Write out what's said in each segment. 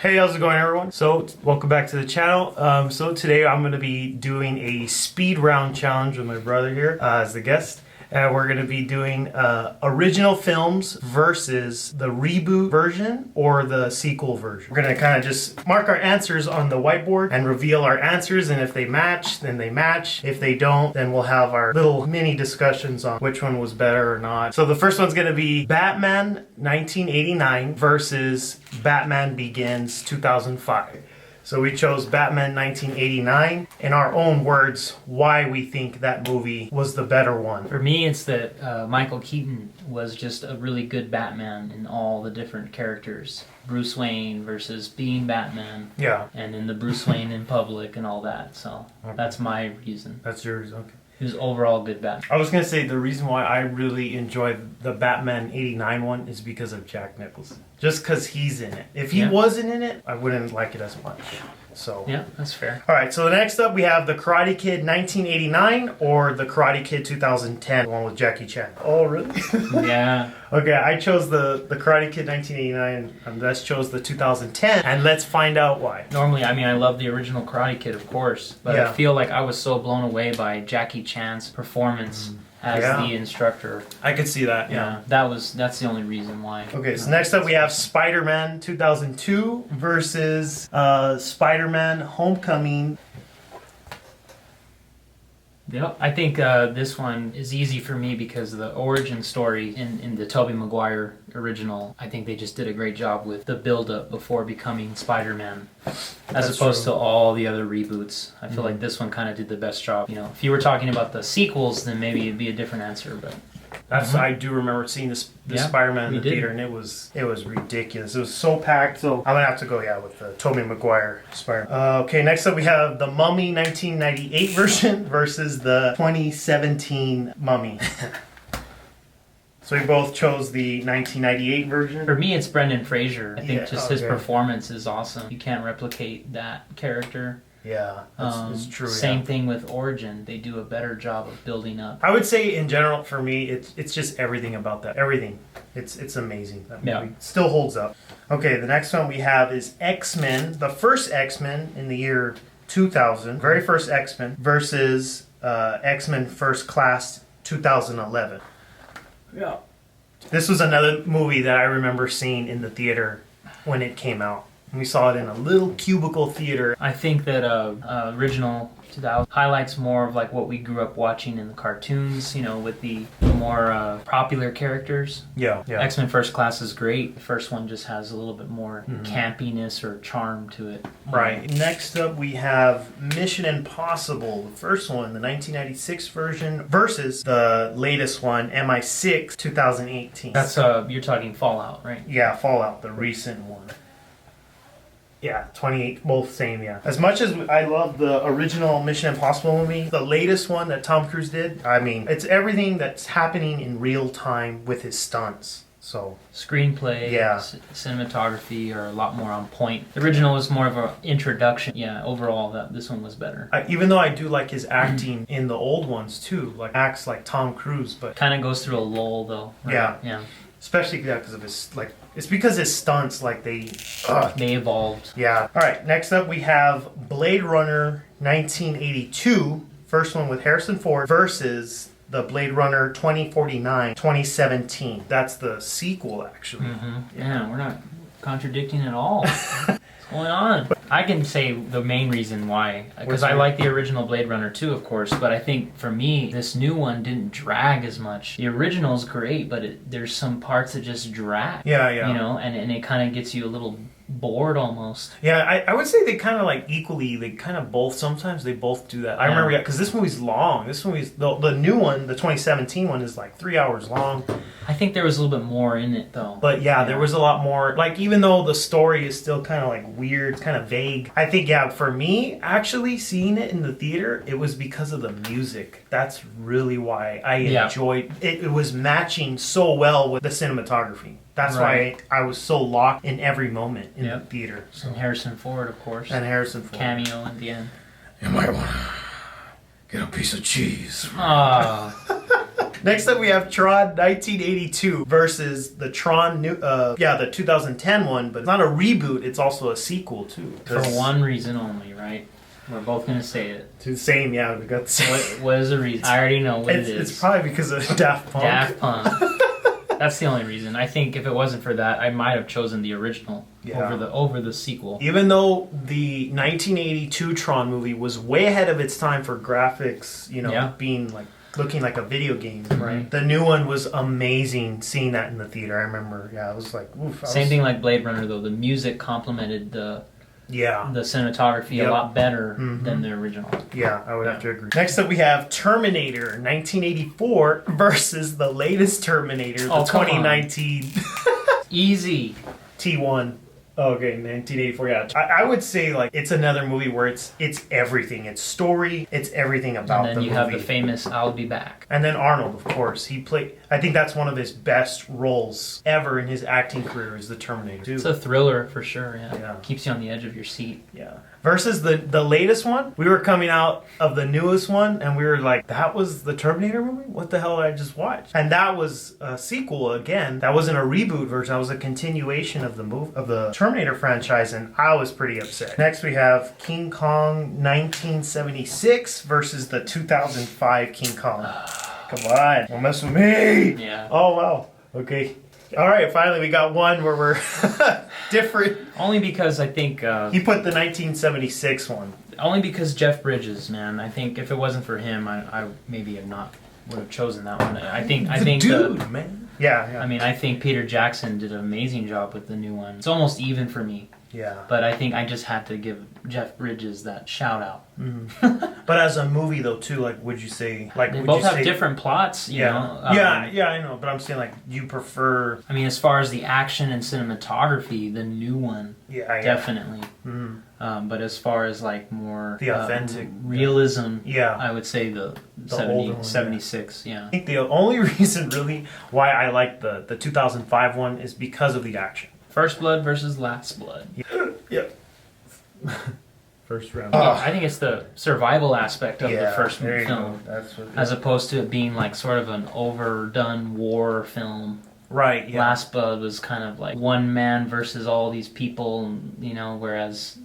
Hey, how's it going, everyone? So, welcome back to the channel. So today I'm going to be doing a speed round challenge with my brother here as the guest. And we're going to be doing original films versus the reboot version or the sequel version. We're going to kind of just mark our answers on the whiteboard and reveal our answers. And if they match, then they match. If they don't, then we'll have our little mini discussions on which one was better or not. So the first one's going to be Batman 1989 versus Batman Begins 2005. So we chose Batman 1989. In our own words, why we think that movie was the better one. For me, it's that Michael Keaton was just a really good Batman in all the different characters. Bruce Wayne versus being Batman. Yeah. And in the Bruce Wayne in public and all that. So that's my reason. That's yours, okay. He was overall good Batman. I was going to say the reason why I really enjoyed the Batman 89 one is because of Jack Nicholson. Just because he's in it. If he wasn't in it, I wouldn't like it as much. So yeah, that's fair. All right, so next up we have The Karate Kid 1989 or The Karate Kid 2010, the one with Jackie Chan. Oh, really? Yeah. Okay, I chose the Karate Kid 1989 and Les chose the 2010, and let's find out why. Normally, I mean, I love the original Karate Kid, of course, but I feel like I was so blown away by Jackie Chan's performance as the instructor. I could see that, yeah. That's the only reason why. Okay, so next up we have Spider-Man 2002 versus Spider-Man Homecoming. Yep, I think this one is easy for me because the origin story in the Tobey Maguire original, I think they just did a great job with the build-up before becoming Spider-Man, as opposed to all the other reboots. I feel like this one kind of did the best job. You know, if you were talking about the sequels, then maybe it'd be a different answer, but... That's I do remember seeing this Spider-Man in the theater, and it was ridiculous. It was so packed. So I'm gonna have to go with the Tobey Maguire Spider-Man. Okay, next up we have the Mummy 1998 version versus the 2017 Mummy. So we both chose the 1998 version. For me, it's Brendan Fraser. I think his performance is awesome. You can't replicate that character. Yeah, that's true. Same thing with Origin. They do a better job of building up. I would say in general, for me, it's just everything about that. Everything. It's amazing. That movie still holds up. Okay, the next one we have is X-Men. The first X-Men in the year 2000. Very first X-Men versus X-Men First Class 2011. Yeah. This was another movie that I remember seeing in the theater when it came out. We saw it in a little cubicle theater. I think that original 2000 highlights more of like what we grew up watching in the cartoons, you know, with the more popular characters. Yeah. X-Men First Class is great. The first one just has a little bit more campiness or charm to it. Right. Next up we have Mission Impossible, the first one, the 1996 version, versus the latest one, MI6 2018. That's you're talking Fallout, right? Yeah, Fallout, the recent one. Yeah, 28, both same, yeah. As much as I love the original Mission Impossible movie, the latest one that Tom Cruise did, I mean, it's everything that's happening in real time with his stunts. So screenplay, cinematography are a lot more on point. The original was more of an introduction. Yeah, overall, this one was better. Even though I do like his acting in the old ones too, like acts like Tom Cruise, but kind of goes through a lull though. Right? Yeah. Especially because of his it's because his stunts they evolved. Yeah. All right. Next up we have Blade Runner 1982, first one with Harrison Ford versus the Blade Runner 2049 2017. That's the sequel, actually. Yeah, we're not contradicting at all. What's going on? I can say the main reason why, because I like the original Blade Runner too, of course, but I think for me, this new one didn't drag as much. The original's great, but there's some parts that just drag. Yeah. You know, and it kind of gets you a little bored almost. Yeah, I would say they kind of equally, they kind of both, sometimes they both do that. I remember, because this movie's long. This movie's, the new one, the 2017 one is 3 hours long. I think there was a little bit more in it though. But there was a lot more, even though the story is still kind of weird, kind of vague. I think, for me, actually seeing it in the theater, it was because of the music. That's really why I enjoyed it. It was matching so well with the cinematography. That's why I was so locked in every moment in the theater. So. And Harrison Ford, of course. And Harrison Ford. Cameo at the end. You might want to get a piece of cheese. Next up, we have Tron 1982 versus the Tron the 2010 one, but it's not a reboot. It's also a sequel too. For one reason only, right? We're both gonna say it. It's the same, yeah. We got the same. What is the reason? I already know what it is. It's probably because of Daft Punk. Daft Punk. That's the only reason. I think if it wasn't for that, I might have chosen the original over the sequel. Even though the 1982 Tron movie was way ahead of its time for graphics, being like looking like a video game, right? The new one was amazing. Seeing that in the theater, I remember. Yeah, it was like oof. Same thing like Blade Runner, though. The music complemented the cinematography a lot better than the original. Yeah, I would have to agree. Next up, we have Terminator 1984 versus the latest Terminator, the 2019 Easy T1. Okay, 1984. Yeah, I would say like it's another movie where it's everything. It's story. It's everything about the movie. And then you have the famous "I'll be back." And then Arnold, of course, he played. I think that's one of his best roles ever in his acting career. Is the Terminator 2. It's a thriller for sure. Yeah. Keeps you on the edge of your seat. Yeah. Versus the latest one, we were coming out of the newest one, and we were like, "That was the Terminator movie? What the hell did I just watch?" And that was a sequel again. That wasn't a reboot version. That was a continuation of the Terminator franchise, and I was pretty upset. Next, we have King Kong 1976 versus the 2005 King Kong. Come on, don't mess with me. Yeah. Oh wow. Okay. All right, finally we got one where we're different. Only because I think he put the 1976 one. Only because Jeff Bridges, man. I think if it wasn't for him, I maybe would have chosen that one. I think man. Yeah. I mean, I think Peter Jackson did an amazing job with the new one. It's almost even for me. Yeah. But I think I just had to give Jeff Bridges that shout out. But as a movie though too, like would you say like they both have different plots, you know? I know, but I'm saying like you prefer I mean as far as the action and cinematography, the new one definitely. But as far as like more the authentic realism, I would say the 76, I think the only reason really why I like the 2005 one is because of the action. First Blood versus Last Blood. Yep. First round. I think it's the survival aspect of the first film, as opposed to it being like sort of an overdone war film. Right. Yeah. Last Blood was kind of like one man versus all these people, you know, whereas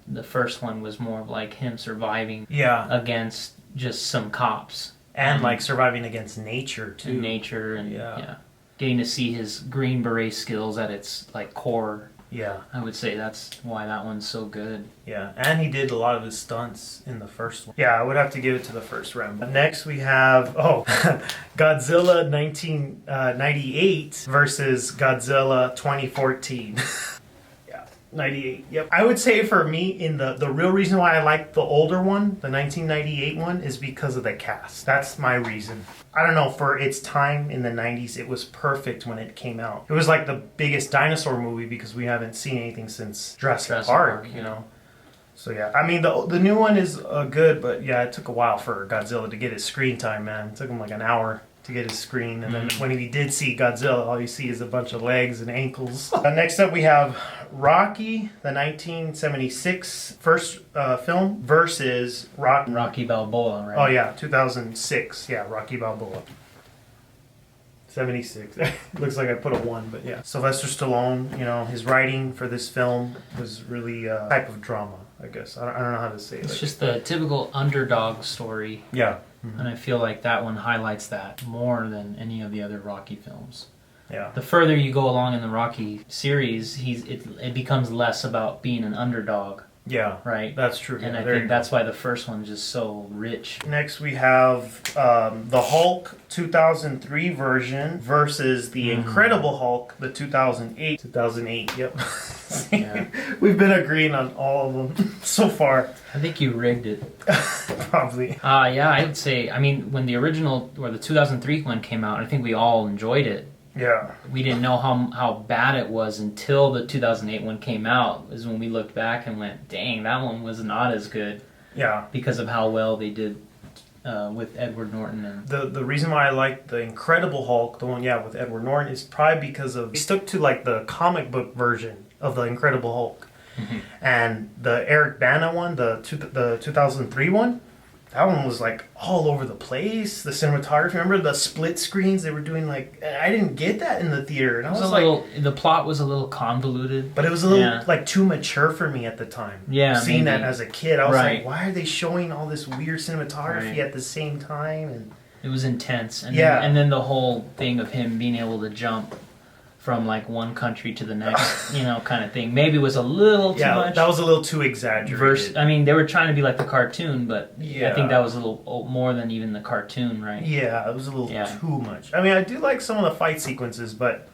the first one was more of like him surviving against just some cops. And like surviving against nature too. Nature and getting to see his Green Beret skills at its like core. Yeah. I would say that's why that one's so good. Yeah, and he did a lot of his stunts in the first one. Yeah, I would have to give it to the first round. Next we have, Godzilla 1998 versus Godzilla 2014. 98. Yep. I would say for me, the real reason why I like the older one, the 1998 one, is because of the cast. That's my reason. I don't know, for its time in the 90s, it was perfect when it came out. It was like the biggest dinosaur movie because we haven't seen anything since Jurassic Park, you know. So yeah, I mean the new one is good, but yeah, it took a while for Godzilla to get his screen time, man. It took him like an hour to get his screen, and then when he did see Godzilla, all you see is a bunch of legs and ankles. Next up we have Rocky, the 1976 first film versus Rocky Balboa, right? Oh yeah, 2006. Yeah, Rocky Balboa. 76. Looks like I put a 1, but yeah. Sylvester Stallone, you know, his writing for this film was really a type of drama, I guess. I don't know how to say it. It's just the typical underdog story. Yeah. And I feel like that one highlights that more than any of the other Rocky films. Yeah. The further you go along in the Rocky series, it becomes less about being an underdog. Yeah. Right? That's true. And I think that's why the first one's just so rich. Next we have the Hulk 2003 version versus the Incredible Hulk, the 2008. 2008, yep. Yeah. We've been agreeing on all of them so far. I think you rigged it. Probably. Yeah, I would say, I mean, when the original, or the 2003 one came out, I think we all enjoyed it. Yeah. We didn't know how bad it was until the 2008 one came out, is when we looked back and went, dang, that one was not as good. Yeah. Because of how well they did with Edward Norton. And the reason why I like the Incredible Hulk, the one, with Edward Norton, is probably because of, he stuck to like the comic book version of the Incredible Hulk. And the Eric Bana one, the 2003 one, that one was like all over the place. The cinematography, remember the split screens they were doing? Like, I didn't get that in the theater, and I was like, the plot was a little convoluted, but it was a little like too mature for me at the time. Yeah, seeing maybe. that as a kid, I was like, why are they showing all this weird cinematography at the same time? And it was intense, and then the whole thing of him being able to jump from like one country to the next, kind of thing. Maybe was a little too much. That was a little too exaggerated. I mean, they were trying to be like the cartoon, but I think that was a little more than even the cartoon, right? Yeah, it was a little too much. I mean, I do like some of the fight sequences, but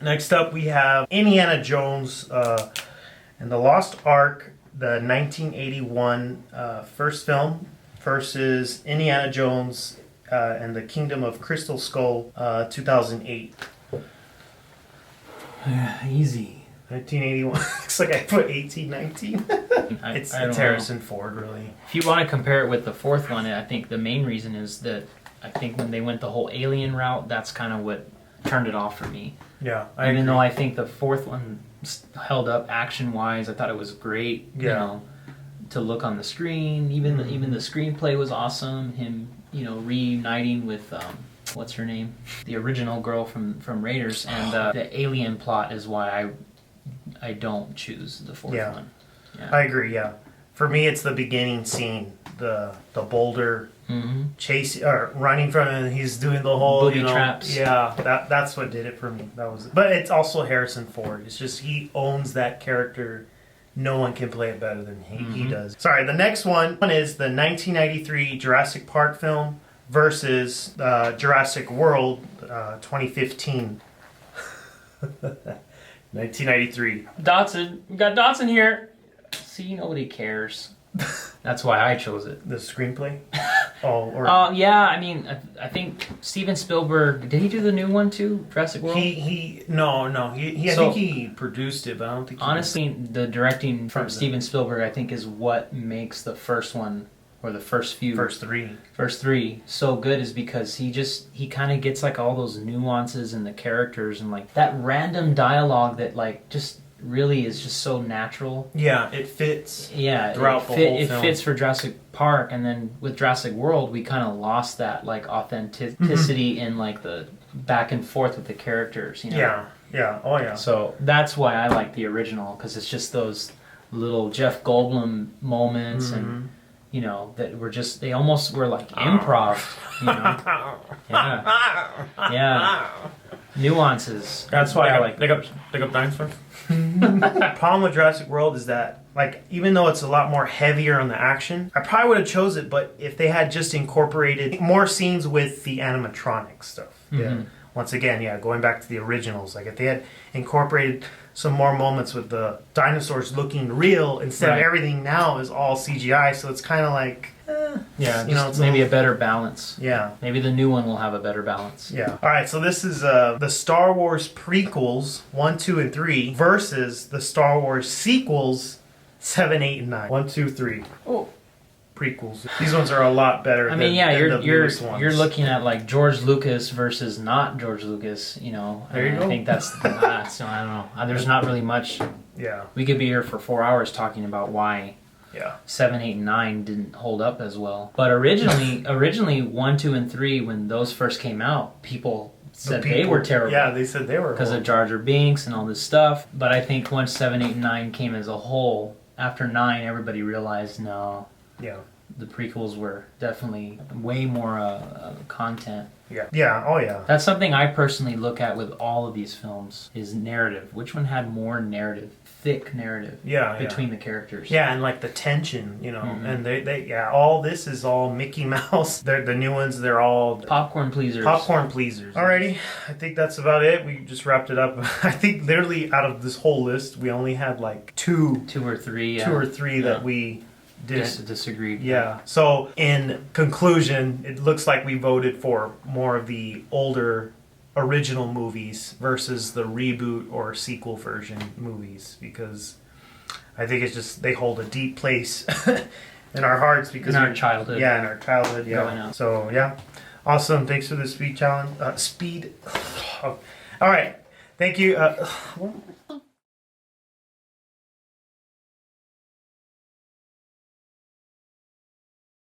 Next up, we have Indiana Jones and the Lost Ark, the 1981 first film, versus Indiana Jones and the Kingdom of Crystal Skull, 2008. Easy. 1981. Looks like I put 1819. It's Harrison Ford, really. If you want to compare it with the fourth one, I think the main reason is that I think when they went the whole alien route, that's kind of what turned it off for me. Yeah, Even though I think the fourth one held up action-wise, I thought it was great. Yeah. To look on the screen, even the screenplay was awesome. Him, reuniting with what's her name, the original girl from Raiders, and the alien plot is why I don't choose the fourth one. Yeah. I agree. Yeah, for me, it's the beginning scene, the boulder chase or running from him. And he's doing the whole booby traps. Yeah, that's what did it for me. But it's also Harrison Ford. It's just he owns that character. No one can play it better than he does. Sorry, the next one is the 1993 Jurassic Park film versus Jurassic World 2015. 1993. Dotson. We got Dotson here. See, nobody cares. That's why I chose it. The screenplay? Yeah, I mean, I think Steven Spielberg, did he do the new one too, Jurassic World? No. I think he produced it, but I don't think honestly, the directing from Steven Spielberg, I think, is what makes the first one, or the first three so good, is because he kind of gets like all those nuances in the characters and like that random dialogue that like just really is just so natural. Yeah, it fits. Yeah, throughout the whole film. It fits for Jurassic Park, and then with Jurassic World, we kind of lost that like authenticity in like the back and forth with the characters. Yeah, oh yeah. So that's why I like the original, because it's just those little Jeff Goldblum moments and. That were just, they almost were like improv, Yeah. Nuances. That's why I like Pick up dinosaurs. Problem with Jurassic World is that, like, even though it's a lot more heavier on the action, I probably would have chose it, but if they had just incorporated more scenes with the animatronic stuff. Yeah. Once again, going back to the originals, like if they had incorporated some more moments with the dinosaurs looking real instead of everything now is all CGI, so it's kind of like it's maybe a better balance. Yeah, maybe the new one will have a better balance. Yeah. All right, so this is the Star Wars prequels 1, 2, and 3 versus the Star Wars sequels 7, 8, and 9. 1, 2, 3. Oh. Prequels. These ones are a lot better. I mean, you're looking at like George Lucas versus not George Lucas. There you go. I think that's so I don't know. There's not really much. Yeah. We could be here for 4 hours talking about why. 7, 8, and 9 didn't hold up as well. But originally 1, 2, and 3, when those first came out, people said they were terrible. Yeah, they said they were because of Jar Jar Binks and all this stuff. But I think once 7, 8, and 9 came as a whole, after 9, everybody realized no. Yeah. The prequels were definitely way more content. Yeah. Yeah. Oh, yeah. That's something I personally look at with all of these films is narrative. Which one had more narrative, thick narrative? Between the characters. Yeah, and like the tension, and they all this is all Mickey Mouse. The new ones, they're all popcorn pleasers. Alrighty, I think that's about it. We just wrapped it up. I think literally out of this whole list, we only had like two or three that we disagreed. Yeah. So in conclusion, it looks like we voted for more of the older original movies versus the reboot or sequel version movies, because I think it's just they hold a deep place in our hearts because in our childhood. Yeah, in our childhood. Yeah. Growing up. So yeah, awesome. Thanks for the speed challenge. All right. Thank you.